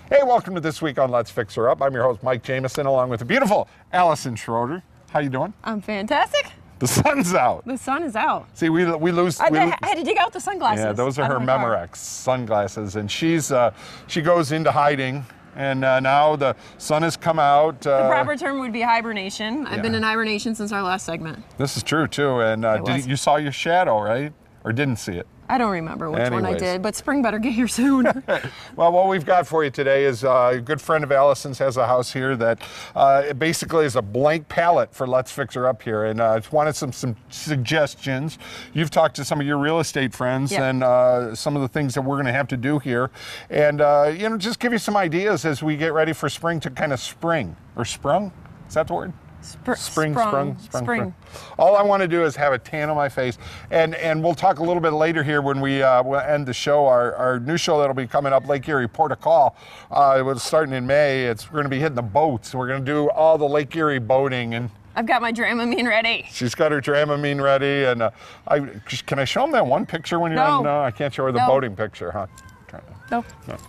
Hey, welcome to This Week on Let's Fix Her Up. I'm your host, Mike Jamison, along with the beautiful Allison Schroeder. How you doing? I'm fantastic. The sun's out. The sun is out. See, we lose. I had to dig out the sunglasses. Yeah, those are her Memorex sunglasses, and she goes into hiding. And now the sun has come out. The proper term would be hibernation. I've been in hibernation since our last segment. This is true, too. And you saw your shadow, right? Or didn't see it? I don't remember which one I did, but spring better get here soon. Well, what we've got for you today is a good friend of Allison's has a house here that it basically is a blank palette for Let's Fix Her Up here. And it's wanted some suggestions. You've talked to some of your real estate friends and some of the things that we're going to have to do here. And, just give you some ideas as we get ready for spring to kind of spring. Or sprung? Is that the word? Spring. All I want to do is have a tan on my face, and we'll talk a little bit later here when we'll end the show. Our new show that'll be coming up, Lake Erie Port of Call. It was starting in May. We're going to be hitting the boats. We're going to do all the Lake Erie boating, and I've got my Dramamine ready. She's got her Dramamine ready, and can I show them that one picture when you're done? No, I can't show her the boating picture, huh? No,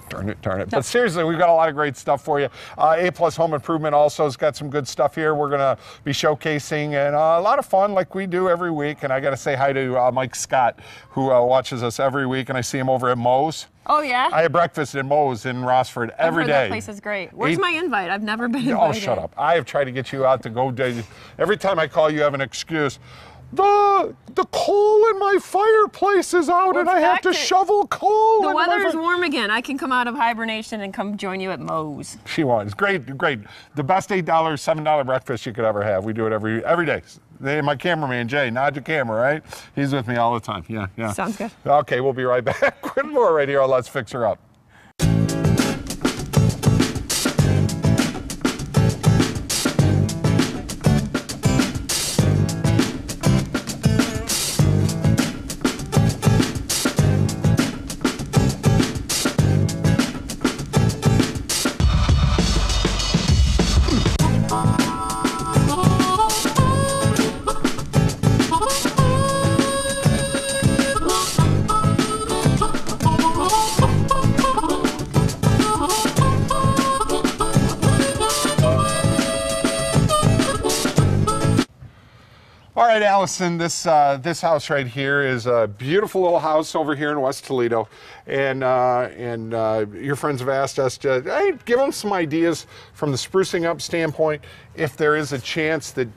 darn it. No. But seriously, we've got a lot of great stuff for you. A+ Home Improvement also has got some good stuff here. We're going to be showcasing, and a lot of fun like we do every week. And I got to say hi to Mike Scott, who watches us every week, and I see him over at Moe's. Oh, yeah? I have breakfast at Moe's in Rossford every day. That place is great. Where's my invite? I've never been invited. Oh, shut up. I have tried to get you out to go. Every time I call, you have an excuse. The coal in my fireplace is out, and I have to shovel coal. The weather is warm again. I can come out of hibernation and come join you at Moe's. She wants. Great. The best $8, $7 breakfast you could ever have. We do it every day. My cameraman, Jay, nod your camera, right? He's with me all the time. Yeah. Sounds good. Okay, we'll be right back with more right here on Let's Fix Her Up. All right, Allison, this house right here is a beautiful little house over here in West Toledo, and your friends have asked us to give them some ideas from the sprucing up standpoint. If there is a chance that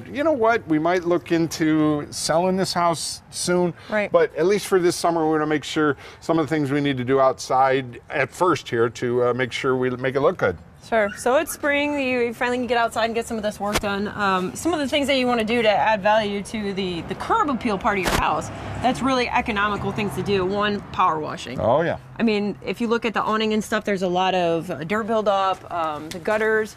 you know what, we might look into selling this house soon. Right. But at least for this summer, we're going to make sure some of the things we need to do outside at first here to make sure we make it look good. Sure. So it's spring. You finally can get outside and get some of this work done. Some of the things that you want to do to add value to the curb appeal part of your house, that's really economical things to do. One, power washing. Oh, yeah. I mean, if you look at the awning and stuff, there's a lot of dirt buildup, the gutters.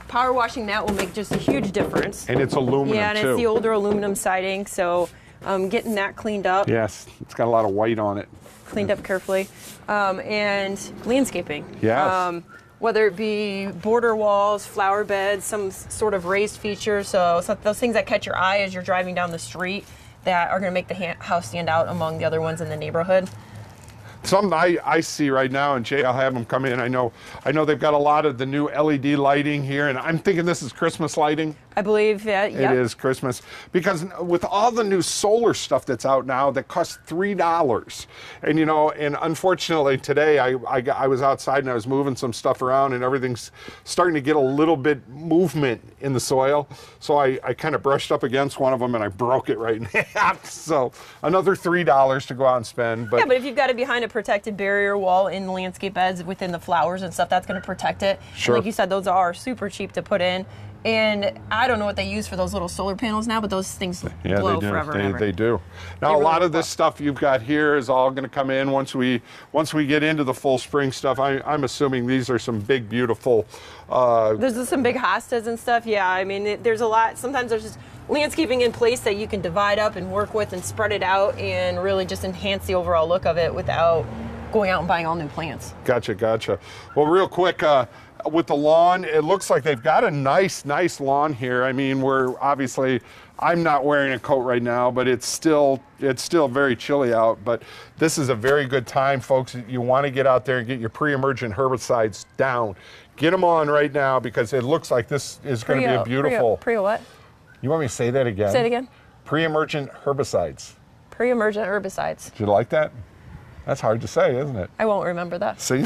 Power washing that will make just a huge difference. And it's aluminum, yeah, and too. It's the older aluminum siding, so getting that cleaned up. Yes, it's got a lot of white on it. Cleaned up carefully. And landscaping. Yes. Whether it be border walls, flower beds, some sort of raised feature, so those things that catch your eye as you're driving down the street that are going to make the house stand out among the other ones in the neighborhood. Something I see right now, and Jay, I'll have them come in. I know they've got a lot of the new LED lighting here, and I'm thinking this is Christmas lighting. I believe, yeah. It is Christmas. Because with all the new solar stuff that's out now that costs $3, and unfortunately today I was outside and I was moving some stuff around, and everything's starting to get a little bit movement in the soil. So I kind of brushed up against one of them and I broke it right in half. So another $3 to go out and spend. But yeah, but if you've got it behind a protected barrier wall in landscape beds within the flowers and stuff, that's going to protect it. Sure. And like you said, those are super cheap to put in. And I don't know what they use for those little solar panels now, but those things blow forever and ever. They do. Now, a lot of this stuff you've got here is all going to come in once we get into the full spring stuff. I'm assuming these are some big, beautiful... There's some big hostas and stuff, yeah. I mean, there's a lot. Sometimes there's just landscaping in place that you can divide up and work with and spread it out and really just enhance the overall look of it without going out and buying all new plants. Gotcha. Well, real quick, with the lawn, it looks like they've got a nice lawn here. I mean, we're obviously I'm not wearing a coat right now, but it's still very chilly out. But this is a very good time, folks. You want to get out there and get your pre-emergent herbicides down. Get them on right now because it looks like this is going to be a beautiful. Pre what? You want me to say that again? Say it again. Pre-emergent herbicides. Pre-emergent herbicides. Do you like that? That's hard to say, isn't it? I won't remember that. See.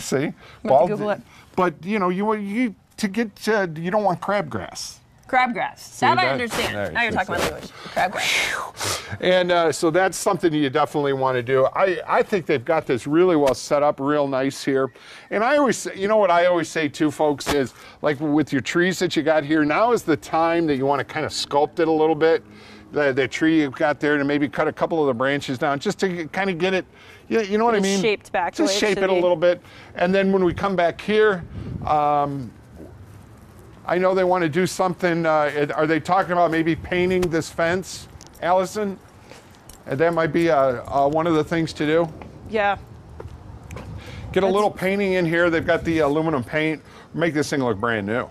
Well, Google it. But you know, you don't want crabgrass. Crabgrass. That I understand. Now you're talking about language. Crabgrass. And so that's something you definitely want to do. I think they've got this really well set up, real nice here. And I always say, you know what I always say too, folks, is like with your trees that you got here, now is the time that you want to kind of sculpt it a little bit. The tree you've got there, to maybe cut a couple of the branches down just to kind of get it, you know what I mean? Shaped back. Just shape it a little bit. And then when we come back here, I know they want to do something. Are they talking about maybe painting this fence, Allison? That might be one of the things to do. Yeah. Get a little painting in here. They've got the aluminum paint. Make this thing look brand new.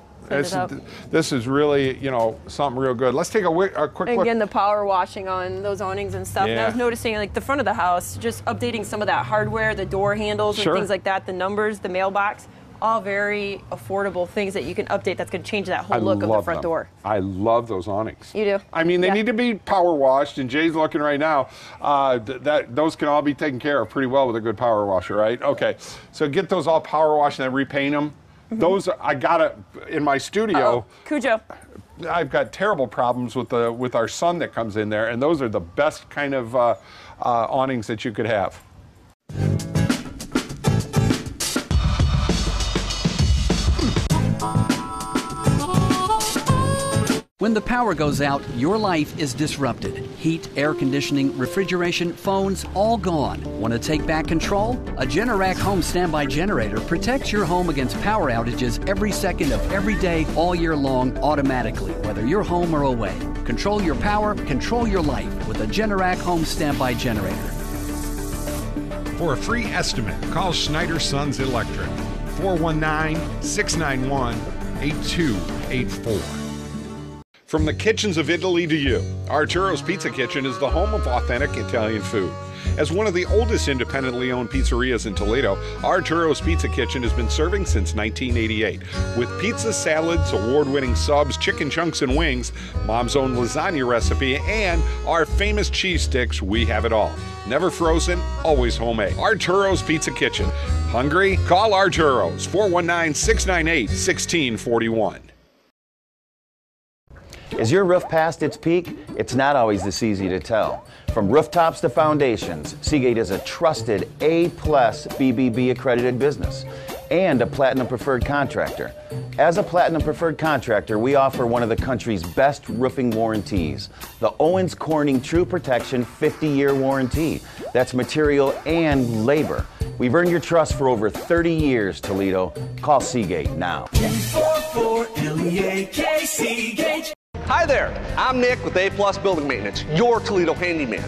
This is really, you know, something real good. Let's take a quick look. And again, the power washing on those awnings and stuff. Yeah. And I was noticing, like, the front of the house, just updating some of that hardware, the door handles and things like that, the numbers, the mailbox. All very affordable things that you can update that's going to change that whole look of the front door. I love those awnings. You do? I mean, they need to be power washed, and Jay's looking right now. Those can all be taken care of pretty well with a good power washer, right? Okay, so get those all power washed and then repaint them. Those, I got it in my studio. Cujo. I've got terrible problems with our son that comes in there, and those are the best kind of awnings that you could have. When the power goes out, your life is disrupted. Heat, air conditioning, refrigeration, phones, all gone. Want to take back control? A Generac home standby generator protects your home against power outages every second of every day, all year long, automatically, whether you're home or away. Control your power, control your life with a Generac home standby generator. For a free estimate, call Schneider Sons Electric, 419-691-8284. From the kitchens of Italy to you, Arturo's Pizza Kitchen is the home of authentic Italian food. As one of the oldest independently owned pizzerias in Toledo, Arturo's Pizza Kitchen has been serving since 1988. With pizza, salads, award-winning subs, chicken chunks and wings, Mom's own lasagna recipe, and our famous cheese sticks, we have it all. Never frozen, always homemade. Arturo's Pizza Kitchen. Hungry? Call Arturo's, 419-698-1641. Is your roof past its peak? It's not always this easy to tell. From rooftops to foundations, Seagate is a trusted A+ BBB accredited business and a Platinum Preferred contractor. As a Platinum Preferred contractor, we offer one of the country's best roofing warranties, the Owens Corning True Protection 50-year warranty. That's material and labor. We've earned your trust for over 30 years, Toledo. Call Seagate now. 244-LEAK Seagate. Hi there, I'm Nick with A+ Building Maintenance, your Toledo handyman.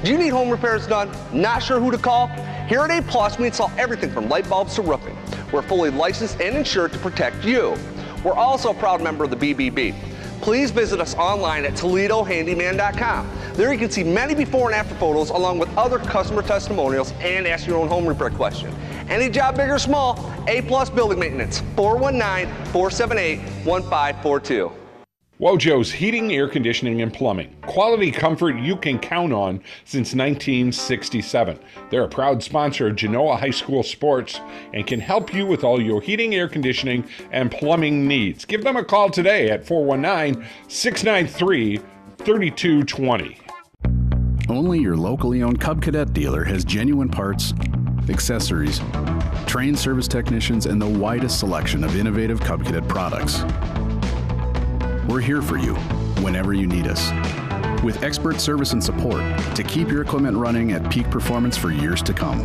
Do you need home repairs done? Not sure who to call? Here at A+, we install everything from light bulbs to roofing. We're fully licensed and insured to protect you. We're also a proud member of the BBB. Please visit us online at ToledoHandyman.com. There you can see many before and after photos along with other customer testimonials and ask your own home repair question. Any job big or small, A+ Building Maintenance, 419-478-1542. Wojo's Heating, Air Conditioning, and Plumbing. Quality comfort you can count on since 1967. They're a proud sponsor of Genoa High School sports and can help you with all your heating, air conditioning, and plumbing needs. Give them a call today at 419-693-3220. Only your locally owned Cub Cadet dealer has genuine parts, accessories, trained service technicians, and the widest selection of innovative Cub Cadet products. We're here for you whenever you need us, with expert service and support to keep your equipment running at peak performance for years to come.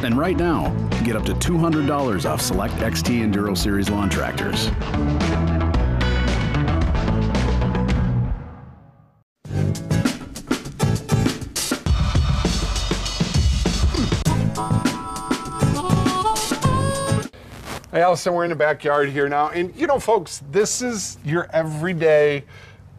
And right now, get up to $200 off select XT Enduro Series lawn tractors. Hey, Allison, we're in the backyard here now. And, you know, folks, this is your everyday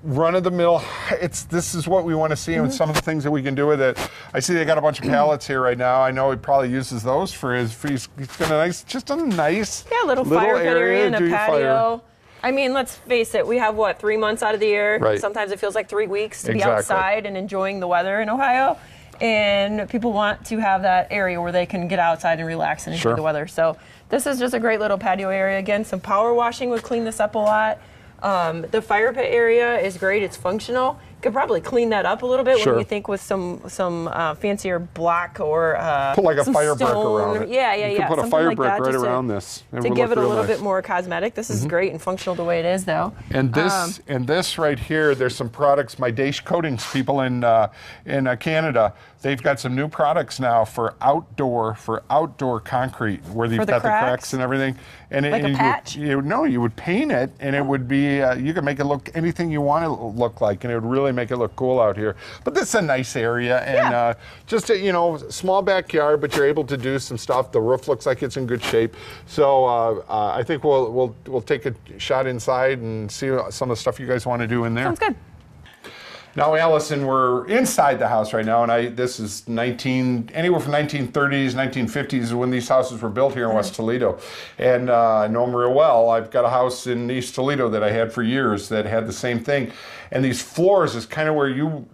run-of-the-mill. This is what we want to see, and some of the things that we can do with it. I see they got a bunch of pallets here right now. I know he probably uses those for his. He's got a nice little fire pit area and a patio. Fire. I mean, let's face it, we have, what, 3 months out of the year? Right. Sometimes it feels like 3 weeks to be outside and enjoying the weather in Ohio. And people want to have that area where they can get outside and relax and enjoy the weather. So this is just a great little patio area. Again, some power washing would clean this up a lot. The fire pit area is great. It's functional. Could probably clean that up a little bit when you think with some fancier block or put like a fire brick around it. Yeah. You can put a fire brick right around this to give it a little bit more cosmetic. This is great and functional the way it is, though. And this right here, there's some products. My Daesh Coatings people in Canada, they've got some new products now for outdoor concrete where they've got the cracks and everything. And like a patch? You would paint it, and it would be you could make it look anything you want it to look like, and it would really make it look cool out here. But this is a nice area, and just a small backyard, but you're able to do some stuff. The roof looks like it's in good shape. So I think we'll take a shot inside and see some of the stuff you guys want to do in there. Sounds good. Now, Allison, we're inside the house right now, and this is anywhere from 1930s, 1950s when these houses were built here in West Toledo. And I know them real well. I've got a house in East Toledo that I had for years that had the same thing. And these floors is kind of where you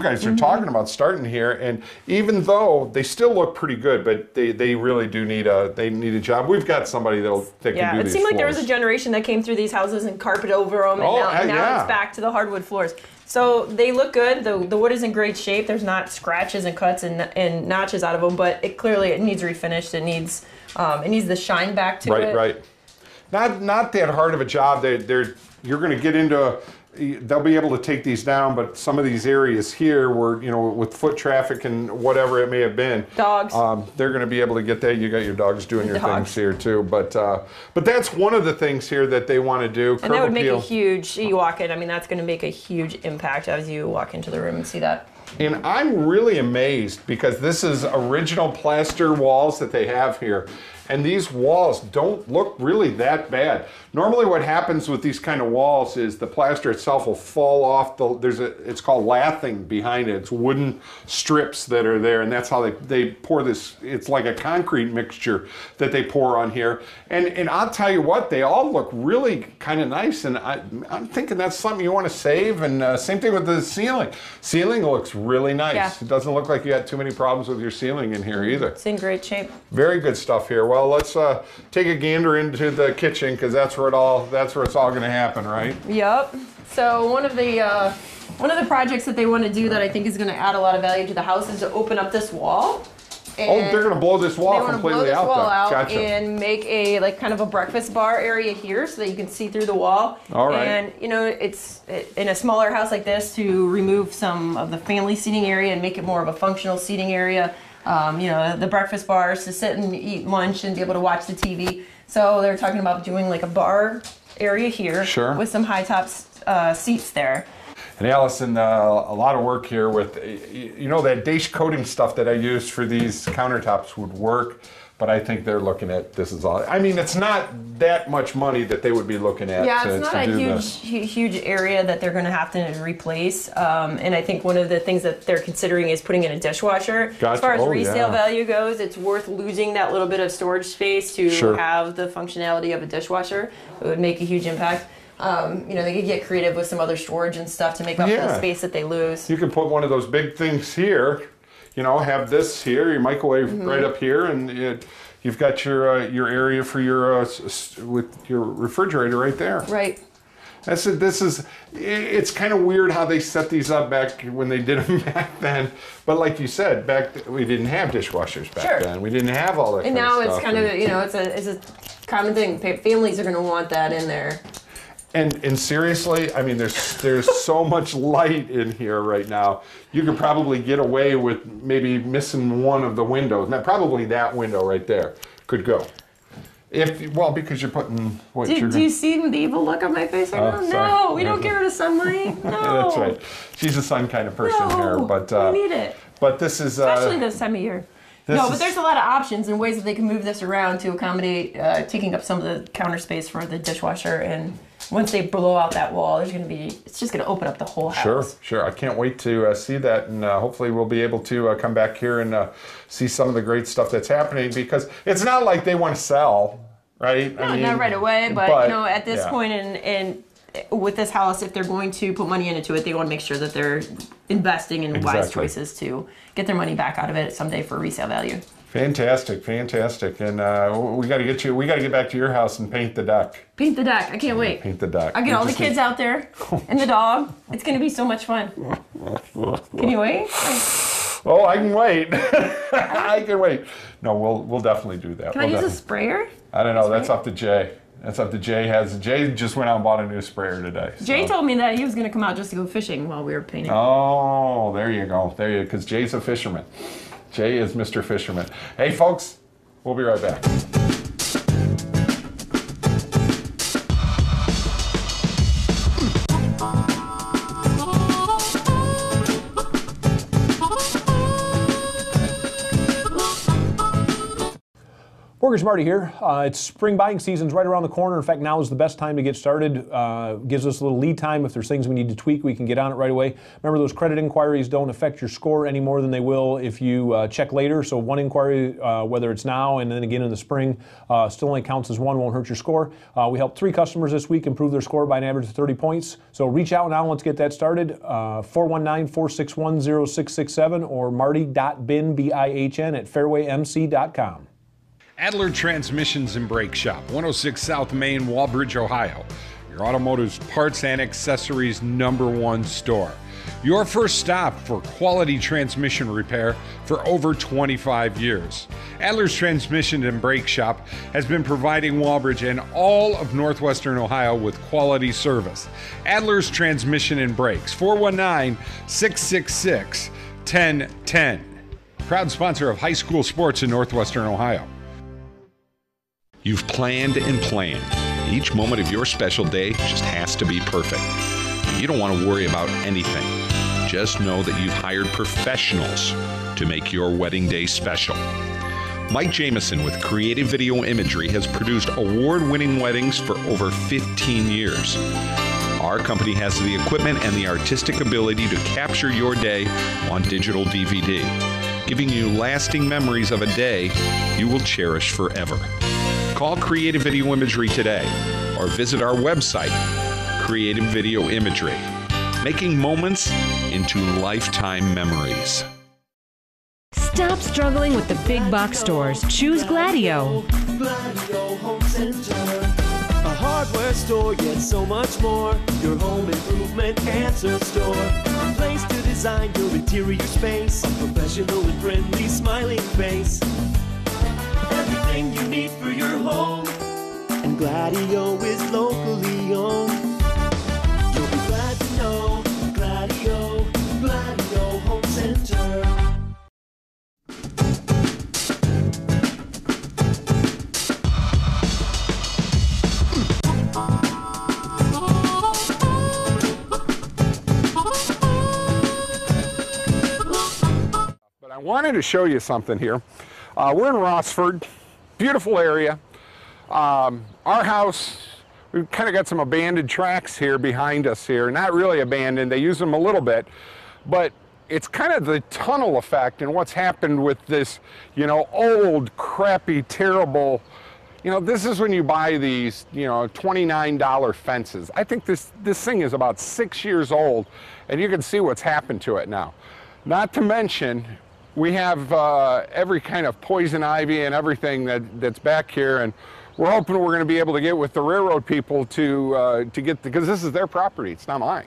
guys are talking about starting here. And even though they still look pretty good, but they really do need a job. We've got somebody that can do these floors. It seemed like there was a generation that came through these houses and carpet over them, and now it's back to the hardwood floors. So they look good. The wood is in great shape. There's not scratches and cuts and notches out of them, but it needs refinished. It needs the shine back to it. Right. Not that hard of a job. You're going to get into. They'll be able to take these down, but some of these areas here where, with foot traffic and whatever it may have been. Dogs. They're going to be able to get that. You got your dogs doing your things here too. But that's one of the things here that they want to do. And that would make a huge, you walk in, I mean, that's going to make a huge impact as you walk into the room and see that. And I'm really amazed because this is original plaster walls that they have here. And these walls don't look really that bad. Normally what happens with these kind of walls is the plaster itself will fall off. It's called lathing behind it. It's wooden strips that are there, and that's how they pour this. It's like a concrete mixture that they pour on here. And I'll tell you what, they all look really kind of nice, and I'm thinking that's something you want to save. And same thing with the ceiling. Ceiling looks really nice. Yeah. It doesn't look like you had too many problems with your ceiling in here either. It's in great shape. Very good stuff here. Well, let's take a gander into the kitchen because that's where it's all going to happen, right? Yep. So one of the projects that they want to do that I think is going to add a lot of value to the house is to open up this wall. And they're going to blow this wall completely out. Gotcha. And make a kind of a breakfast bar area here so that you can see through the wall. All right. And it's in a smaller house like this to remove some of the family seating area and make it more of a functional seating area. The breakfast bars to sit and eat lunch and be able to watch the TV. So they're talking about doing like a bar area here with some high top seats there. And Allison, a lot of work here with, that Daesh coating stuff that I used for these countertops would work, but I think they're looking at this is all. I mean, it's not that much money that they would be looking at. Yeah, it's not a huge area that they're going to have to replace. And I think one of the things that they're considering is putting in a dishwasher. Gotcha. As far as resale value goes, it's worth losing that little bit of storage space to have the functionality of a dishwasher. It would make a huge impact. They could get creative with some other storage and stuff to make up for the space that they lose. You can put one of those big things here, have this here, your microwave right up here, and you've got your area for your with your refrigerator right there. Right. It's kind of weird how they set these up back when they did them back then. But like you said, we didn't have dishwashers back then. We didn't have all that. And now it's kind of it's a common thing. Families are going to want that in there. And seriously, I mean, there's so much light in here right now. You could probably get away with maybe missing one of the windows. Now, probably that window right there could go. Because you're putting what you're. Do you see the evil look on my face right now? No, we don't get rid of sunlight. No. That's right. She's a sun kind of person here, but we need it. But this is especially this time of year. But there's a lot of options and ways that they can move this around to accommodate taking up some of the counter space for the dishwasher and once they blow out that wall, it's just going to open up the whole house. Sure. I can't wait to see that, and hopefully we'll be able to come back here and see some of the great stuff that's happening, because it's not like they want to sell, right? No, not right away, but you know, at this point in with this house, if they're going to put money into it, they want to make sure that they're investing in wise choices to get their money back out of it someday for resale value. Fantastic, and we got to get back to your house and paint the deck. Paint the deck. I can't wait. Paint the deck. I'll get all the kids out there and the dog. It's going to be so much fun. Can you wait? Oh, I can wait. I can wait. No, we'll definitely do that. Can I use a sprayer? I don't know. That's up to Jay. Jay just went out and bought a new sprayer today. So. Jay told me that he was going to come out just to go fishing while we were painting. Oh, there you go. Because Jay's a fisherman. Jay is Mr. Fisherman. Hey, folks, we'll be right back. Mortgage Marty here. It's spring buying season's right around the corner. In fact, now is the best time to get started. Gives us a little lead time. If there's things we need to tweak, we can get on it right away. Remember, those credit inquiries don't affect your score any more than they will if you check later. So one inquiry, whether it's now and then again in the spring, still only counts as one, won't hurt your score. We helped 3 customers this week improve their score by an average of 30 points. So reach out now. Let's get that started. 419-461-0667 or marty.bin, B-I-H-N, at fairwaymc.com. Adler Transmissions and Brake Shop, 106 South Main, Walbridge, Ohio. Your automotive's parts and accessories #1 store. Your first stop for quality transmission repair for over 25 years. Adler's Transmission and Brake Shop has been providing Walbridge and all of northwestern Ohio with quality service. Adler's Transmission and Brakes, 419-666-1010. Proud sponsor of high school sports in northwestern Ohio. You've planned and planned. Each moment of your special day just has to be perfect. You don't want to worry about anything. Just know that you've hired professionals to make your wedding day special. Mike Jameson with Creative Video Imagery has produced award-winning weddings for over 15 years. Our company has the equipment and the artistic ability to capture your day on digital DVD, giving you lasting memories of a day you will cherish forever. Call Creative Video Imagery today or visit our website, Creative Video Imagery, making moments into lifetime memories. Stop struggling with the big box stores. Choose Gladio. Gladio Home Center. A hardware store, yet so much more. Your home improvement answer store. A place to design your interior space. A professional and friendly smiling face. Everything you need for your home. And Gladio is locally owned. You'll be glad to know Gladio Home Center. But I wanted to show you something here. We're in Rossford, beautiful area. Our house, we've kind of got some abandoned tracks here behind us here. Not really abandoned, they use them a little bit, but it's kind of the tunnel effect and what's happened with this, old, crappy, terrible, this is when you buy these, $29 fences. I think this thing is about 6 years old, and you can see what's happened to it now. Not to mention, we have every kind of poison ivy and everything that's back here, and we're hoping we're going to be able to get with the railroad people to get, because this is their property, it's not mine,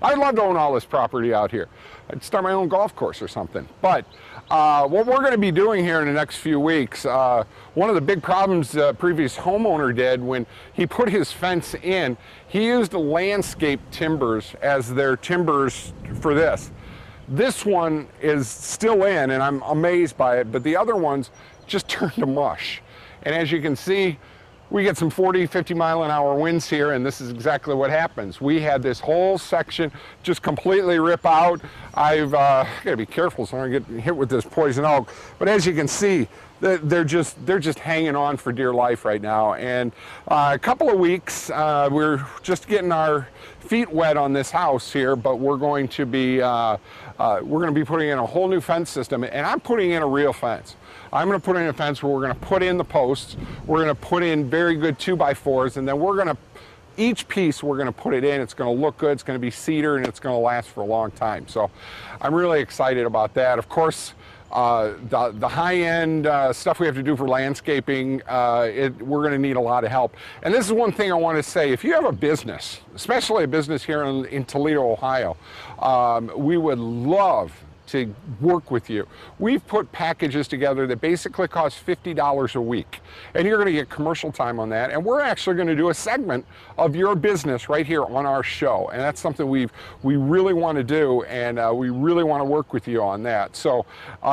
I'd love to own all this property out here. I'd start my own golf course or something. But what we're going to be doing here in the next few weeks, one of the big problems the previous homeowner did when he put his fence in, he used landscape timbers as their timbers for this. This one is still in, and I'm amazed by it, but the other ones just turned to mush. And as you can see, we get some 40, 50 mile an hour winds here, and this is exactly what happens. We had this whole section just completely rip out. I've got to be careful so I don't get hit with this poison oak. But as you can see, they're just hanging on for dear life right now. And a couple of weeks, we're just getting our feet wet on this house here, but we're going to be putting in a whole new fence system, and I'm putting in a real fence. I'm going to put in a fence where we're going to put in the posts, we're going to put in very good 2x4s, and then we're going to, each piece we're going to put it in, it's going to look good, it's going to be cedar, and it's going to last for a long time. So I'm really excited about that. Of course, the high-end stuff we have to do for landscaping, we're going to need a lot of help. And this is one thing I want to say. If you have a business, especially a business here in Toledo, Ohio, we would love to work with you. We've put packages together that basically cost $50 a week, and you're going to get commercial time on that, and we're actually going to do a segment of your business right here on our show, and that's something we really want to do, and we really want to work with you on that. So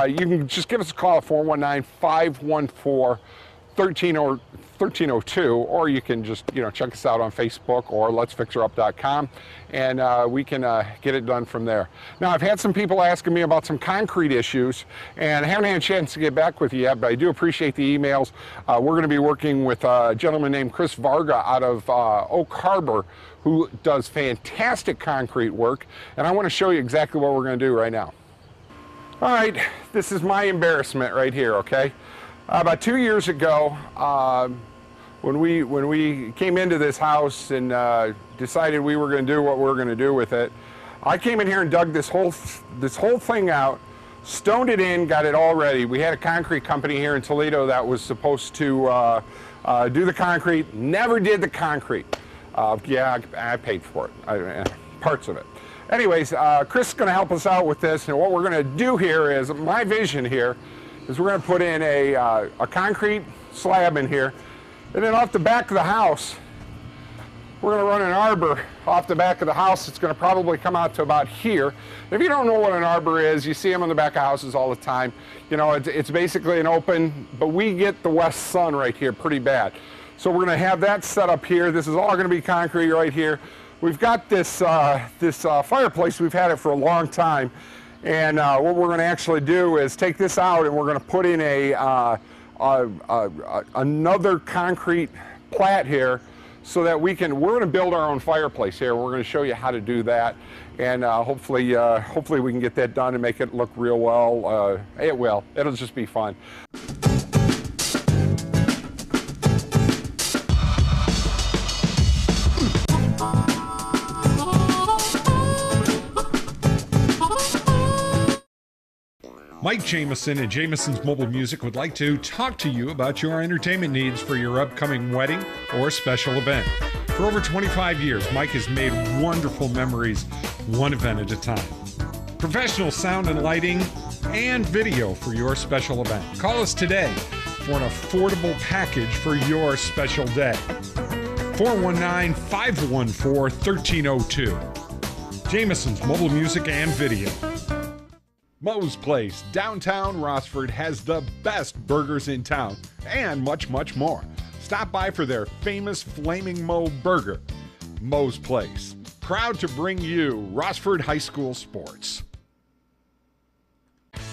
you can just give us a call at 419-514-1302, or you can just check us out on Facebook or letsfixerup.com, and we can get it done from there. Now, I've had some people asking me about some concrete issues, and I haven't had a chance to get back with you yet, but I do appreciate the emails. We're going to be working with a gentleman named Chris Varga out of Oak Harbor, who does fantastic concrete work, and I want to show you exactly what we're going to do right now. All right, this is my embarrassment right here, okay? About 2 years ago, when we came into this house and decided we were going to do what we were going to do with it, I came in here and dug this whole thing out, stoned it in, got it all ready. We had a concrete company here in Toledo that was supposed to do the concrete, never did the concrete. Yeah, I paid for it, parts of it. Anyways, Chris is going to help us out with this, and what we're going to do here is, my vision here is we're going to put in a concrete slab in here, and then off the back of the house, we're going to run an arbor off the back of the house. It's going to probably come out to about here. If you don't know what an arbor is, you see them on the back of houses all the time. It's basically an open, but we get the west sun right here pretty bad. So we're going to have that set up here. This is all going to be concrete right here. We've got this fireplace. We've had it for a long time. And what we're going to actually do is take this out, and we're going to put in another concrete plat here, so that we're going to build our own fireplace here. We're going to show you how to do that, and hopefully we can get that done and make it look real well. It will. It'll just be fun. Mike Jameson and Jameson's Mobile Music would like to talk to you about your entertainment needs for your upcoming wedding or special event. For over 25 years, Mike has made wonderful memories, one event at a time. Professional sound and lighting and video for your special event. Call us today for an affordable package for your special day. 419-514-1302. Jameson's Mobile Music and Video. Moe's Place, downtown Rossford, has the best burgers in town and much, much more. Stop by for their famous Flaming Moe burger. Moe's Place, proud to bring you Rossford High School sports.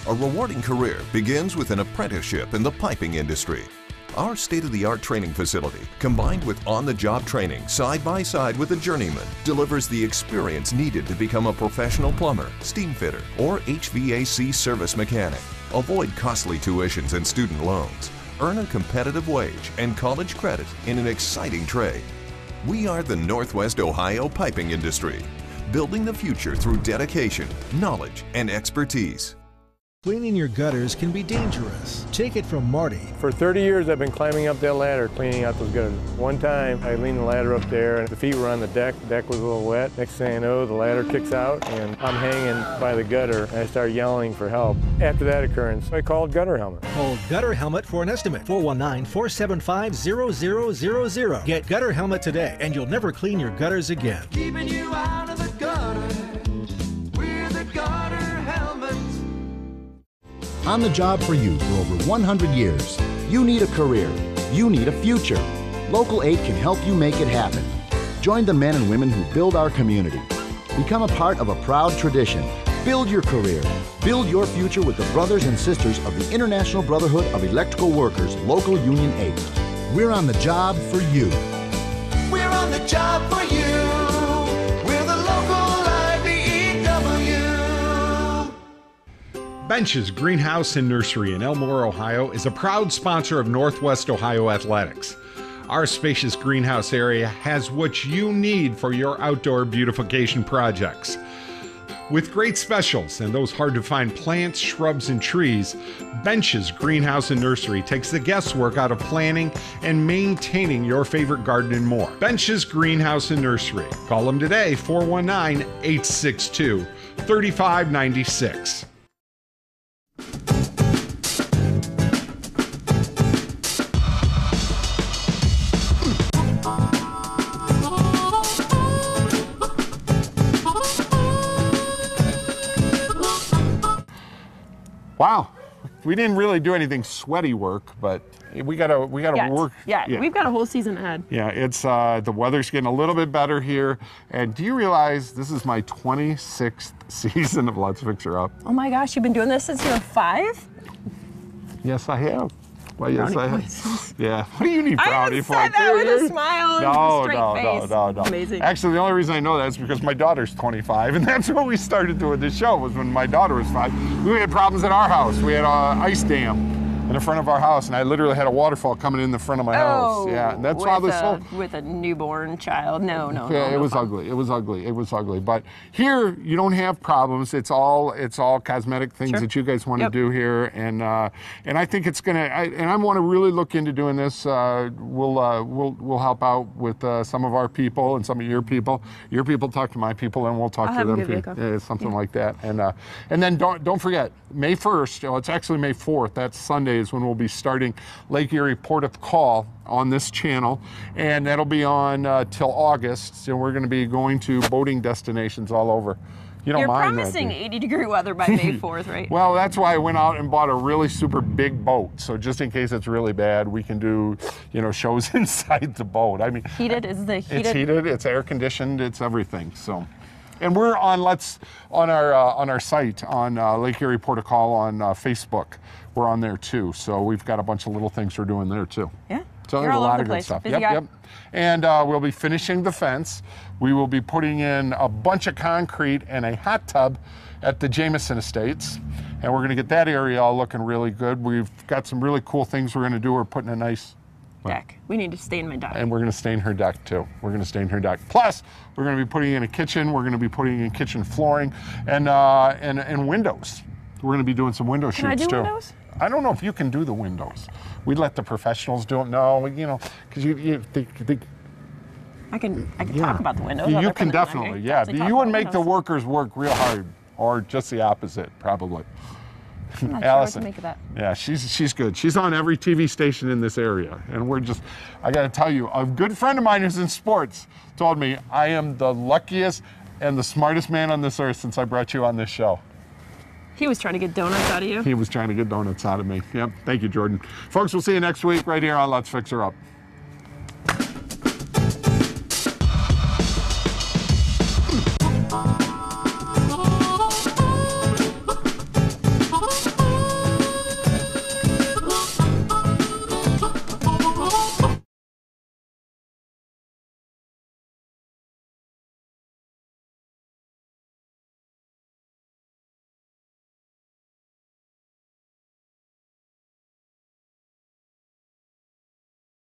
A rewarding career begins with an apprenticeship in the piping industry. Our state-of-the-art training facility, combined with on-the-job training side by side with a journeyman, delivers the experience needed to become a professional plumber, steam fitter, or HVAC service mechanic. Avoid costly tuitions and student loans. Earn a competitive wage and college credit in an exciting trade. We are the Northwest Ohio piping industry, building the future through dedication, knowledge, and expertise. Cleaning your gutters can be dangerous. Take it from Marty. For 30 years, I've been climbing up that ladder, cleaning out those gutters. One time, I leaned the ladder up there, and the feet were on the deck. The deck was a little wet. Next thing I know, the ladder kicks out, and I'm hanging by the gutter, and I start yelling for help. After that occurrence, I called Gutter Helmet. Call Gutter Helmet for an estimate. 419-475-0000. Get Gutter Helmet today, and you'll never clean your gutters again. Keeping you out of the gutter. We're the Gutter Helmet. On the job for you for over 100 years. You need a career. You need a future. Local 8 can help you make it happen. Join the men and women who build our community. Become a part of a proud tradition Build your career. Build your future with the brothers and sisters of the International Brotherhood of Electrical Workers, Local Union 8. We're on the job for you. We're on the job for you. We're the local IBEW. Bench's Greenhouse and Nursery in Elmore, Ohio is a proud sponsor of Northwest Ohio Athletics. Our spacious greenhouse area has what you need for your outdoor beautification projects. With great specials and those hard-to-find plants, shrubs, and trees, Bench's Greenhouse and Nursery takes the guesswork out of planning and maintaining your favorite garden and more. Bench's Greenhouse and Nursery. Call them today, 419-862-3596. Wow, we didn't really do anything sweaty work, but we gotta work. Yeah, we've got a whole season ahead. Yeah, it's the weather's getting a little bit better here, and do you realize this is my 26th season of Let's Fix Her Up? Oh my gosh, you've been doing this since you were 5? Yes, I have. Well, yes, I have. Yeah. What do you need I brownie just for? said that with a smile and a straight face. No. Amazing. Actually, the only reason I know that is because my daughter's 25, and that's when we started doing this show, was when my daughter was 5. We had problems at our house. We had an ice dam in the front of our house, and I literally had a waterfall coming in the front of my house. Yeah, and that's how this whole... With a newborn child. No. Yeah, it was ugly. It was ugly. But here, you don't have problems. It's all cosmetic things that you guys want to do here, and I think it's gonna. I want to really look into doing this. We'll help out with some of our people and some of your people. Your people talk to my people, and we'll talk to them. Something like that. And then don't forget, May 1st. Well, it's actually May 4th. That's Sunday. Is when we'll be starting Lake Erie Port of Call on this channel, and that'll be on till August. So we're going to be going to boating destinations all over. You're promising 80-degree weather by May 4th, right? Well, that's why I went out and bought a really super big boat. So just in case it's really bad, we can do, shows inside the boat. I mean, heated? Is the heated? It's heated. It's air conditioned. It's everything. So. And we're on our site on Lake Erie Port of Call on Facebook. We're on there too. So we've got a bunch of little things we're doing there too. Yeah. So there's a lot of good stuff. Yep. And we'll be finishing the fence. We will be putting in a bunch of concrete and a hot tub at the Jameson Estates. And we're going to get that area all looking really good. We've got some really cool things we're going to do. We're putting a nice deck. We need to stain my deck. And we're going to stain her deck too. We're going to stain her deck. Plus, we're going to be putting in a kitchen. We're going to be putting in kitchen flooring and windows. We're going to be doing some window shoots too. Can I do windows? I don't know if you can do the windows. We let the professionals do them. No, because you think. I can talk about the windows. You can definitely, yeah. You would make the workers work real hard, or just the opposite, probably. I'm not Allison, sure what to make of that. Yeah, she's good. She's on every TV station in this area, and I got to tell you, a good friend of mine who's in sports told me I am the luckiest and the smartest man on this earth since I brought you on this show. He was trying to get donuts out of you? He was trying to get donuts out of me. Yep. Thank you, Jordan. Folks, we'll see you next week right here on Let's Fix Her Up.